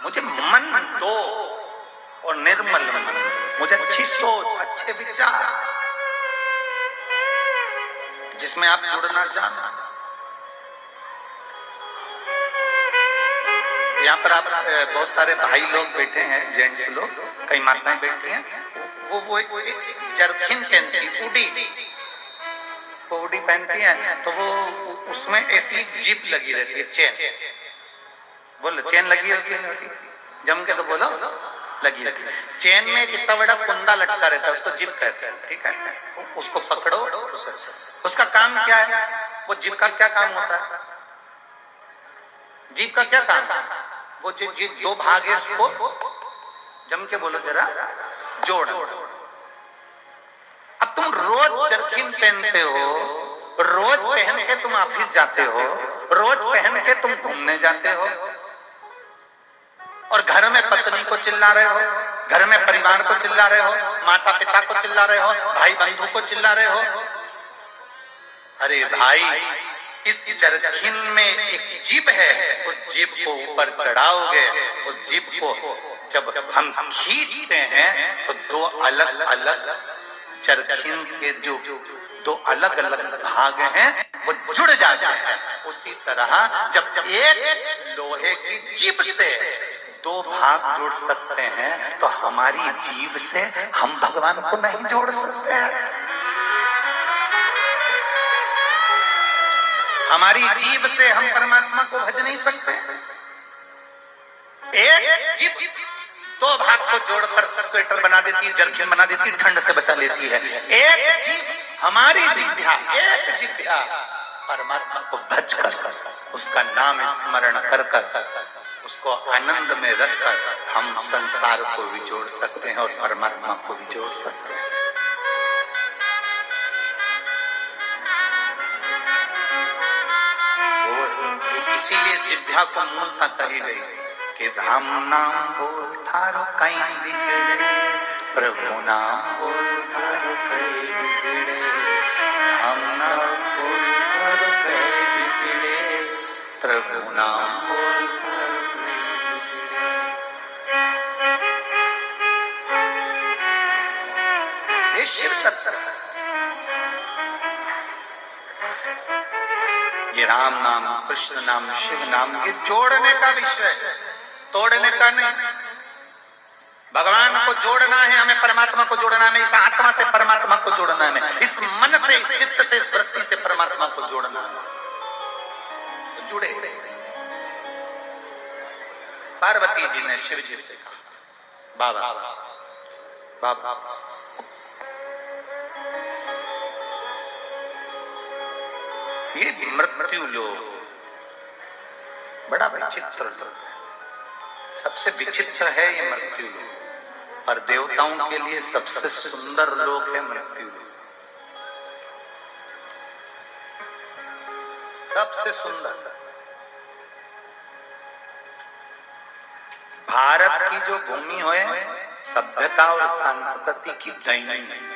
मुझे मन दो और निर्मल मन दो, मुझे अच्छी सोच, अच्छे विचार जिसमें आप जुड़ना चाहना। यहाँ पर आप बहुत सारे भाई लोग बैठे हैं, जेंट्स लोग, कई माताएं बैठी हैं, वो एक जरखिन पहनती, उडी पहनती हैं, तो वो उसमें ऐसी जिप लगी रहती है, चेन, बोलो चेन लगी होती है, जम के तो बोलो लगी रहती है। चेन में कितना बड़ा कुंडा लटका रहता है, उसको जिप कहते हैं, ठीक है। उसको पकड़ो, उसका काम क्या है, वो जिप का क्या काम होता है, जिप का क्या काम है, वो जो दो भाग है उसको जम के बोलो जरा जोड़। अब तुम रोज जरकिन पहनते हो, रोज पहन के तुम ऑफिस जाते हो, रोज पहन के तुम घूमने जाते हो, और घर में पत्नी को चिल्ला रहे हो, घर में परिवार को चिल्ला रहे हो, माता पिता को चिल्ला रहे हो, भाई बंधु को चिल्ला रहे हो। अरे भाई, इस जरकिन में एक जीभ है, उस जीभ को ऊपर चढ़ाओगे, उस जीभ को जब हम खींचते हैं तो दो अलग अलग जरकिन के जो दो अलग अलग भाग हैं वो जुड़ जाते हैं। उसी तरह जब एक लोहे की जीभ से दो भाग जुड़ सकते हैं तो हमारी जीभ से हम भगवान को नहीं जोड़ सकते हैं। हमारी जीभ से हम परमात्मा को भज नहीं सकते। एक जीभ दो भाग को जोड़कर स्वेटर बना देती है, जरकिन बना देती है, ठंड से बचा लेती है। एक जीभ, हमारी जिह्वा, एक जिह्वा परमात्मा को भज कर, उसका नाम स्मरण कर कर, उसको आनंद में रखकर हम संसार को भी जोड़ सकते हैं और परमात्मा को भी जोड़ सकते हैं। इसीलिए जिह्वा को मूलता कही गई कि राम नाम बोल थारो कहीं बिगड़े, प्रभु नाम बोल थारो कहीं बिगड़े, राम नाम बोल थारो कहीं बिगड़े, प्रभु नाम बोल थारो कहीं बिगड़े। ये शिव सत्य, ये राम नाम, कृष्ण नाम, शिव नाम, ये जोड़ने का विषय है, तोड़ने का नहीं। भगवान को जोड़ना है हमें, परमात्मा को जोड़ना है, इस आत्मा से परमात्मा को जोड़ना है, इस मन से, इस चित्त से, इस वृत्ति से परमात्मा को जोड़ना है। तो जुड़े। पार्वती जी ने शिव जी से कहा, बाबा बाबा ये मृत्यु लोक बड़ा विचित्र, सबसे विचित्र है ये मृत्यु लोक, पर देवताओं के लिए सबसे सुंदर लोक है मृत्यु लोक, सबसे सुंदर। भारत की जो भूमि है सभ्यता और संस्कृति की दैनी है।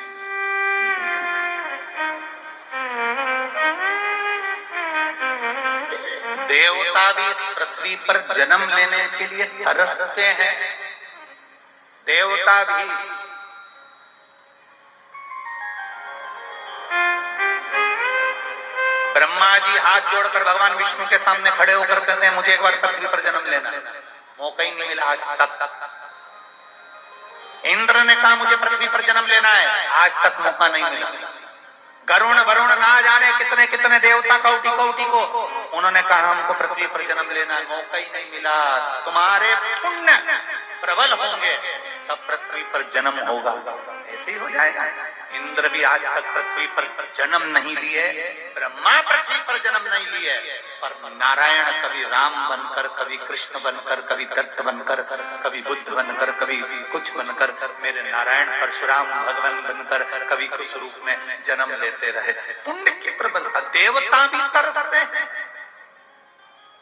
देवता भी इस पृथ्वी पर जन्म लेने के लिए तरसते हैं। देवता भी ब्रह्मा जी हाथ जोड़कर भगवान विष्णु के सामने खड़े होकर कहते हैं मुझे एक बार पृथ्वी पर जन्म लेना है, मौका ही नहीं मिला आज तक। इंद्र ने कहा मुझे पृथ्वी पर जन्म लेना है, आज तक मौका नहीं मिला। गरुण वरुण ना जाने कितने कितने देवता कौटी कौटी को उन्होंने कहा हमको पृथ्वी पर जन्म लेना है, मौका ही नहीं मिला। तुम्हारे पुण्य प्रबल होंगे तब पृथ्वी पर जन्म होगा, ऐसे ही हो जाएगा। इंद्र भी आज तक पृथ्वी पर जन्म नहीं लिए, ब्रह्मा पृथ्वी पर जन्म नहीं लिए, पर नारायण कभी राम बनकर, कभी कृष्ण बनकर, कभी दत्त बनकर, कभी बुद्ध बनकर, कभी कुछ बनकर, मेरे नारायण परशुराम भगवान बनकर कभी कुछ रूप में जन्म लेते रहे। पुण्य की प्रबलता, देवता भी तरसते हैं।